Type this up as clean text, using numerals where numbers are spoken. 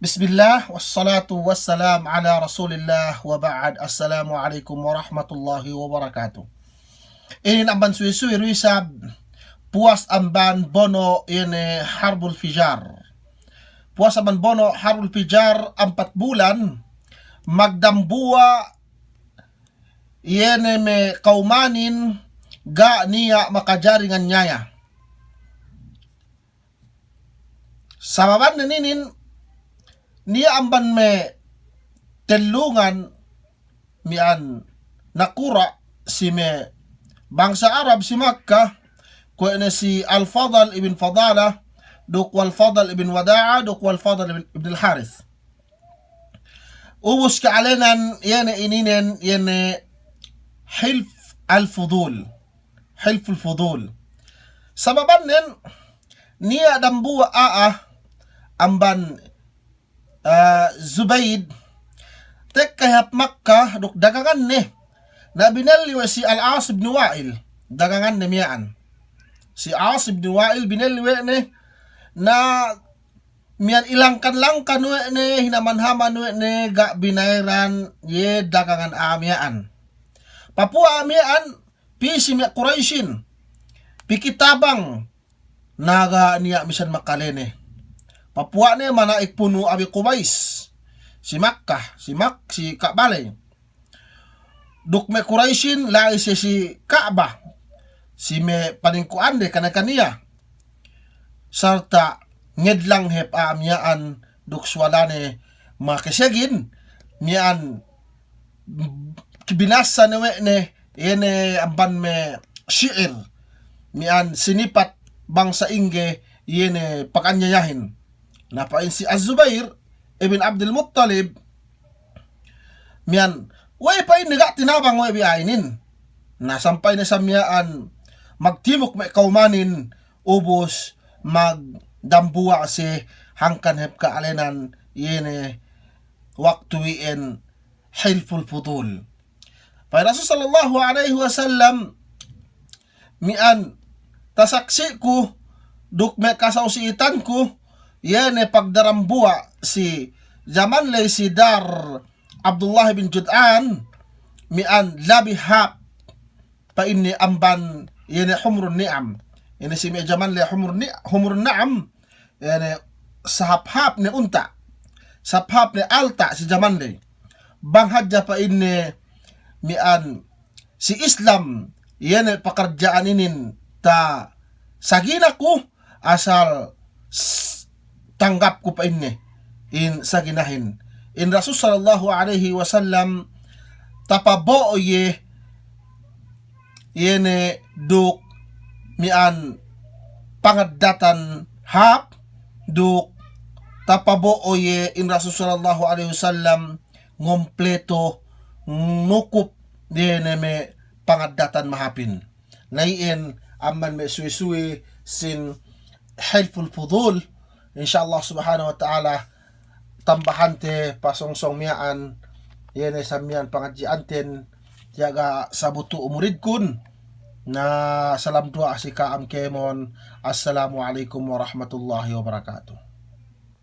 Bismillah, wassalatu wassalam ala rasulillah wa ba'd. Assalamualaikum warahmatullahi wabarakatuh. Inin amban suisuy ruisab puas amban bono ini harbul fijar. Puas amban bono harbul fijar 4 bulan magdambua yene me kaumanin ga niya makajaringan nyaya. Sababan ninin niya amban me telungan mian nakura si me bangsa Arab si Makkah ko ina si Al-Fadl ibn Fadala duk wal-Fadl ibn Wada'a duk wal-Fadl ibn al-Harith. Ubus ka alenan yene ininen yene hilf al-fudul, hilf al-fudul. Sababan nin niya dambuwa amban Zubayd tek kahap Makkah duk dagangan ni na binaliwa si Al-As ibn Wa'il dagangan ni miyaan si As ibn Wa'il binaliwa ni na miyan ilangkan-langkan ni hinamanhaman ni ga binairan ye dagangan amiyaan Papua amiyaan pisi miya Quraishin pikitabang naga niya misan makalene Papua ni mana ikpuno abi Qubais si Makkah si Ka'balay duk me Quraishin lai si Ka'bah si me paningkuan de kanakaniya sarta ngedlang hep amyaan duk swalane makisegin mian kibinasa ne ene amban me syiir mian sinipat bangsa Ingge yene pakanyayahin napain si Az-Zubair ibn Abdul Muttalib miyan way pa iniga tinabang way biainin nasampay na sa miyaan magtimok may kaumanin ubos magdambuwa si hangkan hep kaalenan yene waktuin hilful fudul pa Rasul sallallahu alaihi wasallam mian tasaksi ko duk may kasausiitan ko yene pagdarambuwa si zaman lay si Dar Abdullah bin Jud'an mian labihap pa inni amban yene humrun ni'am yene si mi zaman lay humrun na'am yene sahaphap ni unta sahaphap ni alta si zaman lay banghadja pa inni mian si Islam yene pakarjaan inin ta sagina ko asal tanggap ko pa inni in sa ginahin in Rasul sallallahu alaihi wasallam tapabo ye yene duk mian pangadatan hap duk tapabo ye in Rasul sallallahu alaihi wasallam ngompleto nukup yene me pangadatan mahapin lain amman me suwi sin helpful fudul Insyaallah subhanahu wa ta'ala tambahante pasongsong miyaan yene samian pangadjianten yaga sabutu umurid kun na salam dua si kaam kemon. Assalamualaikum warahmatullahi wabarakatuh.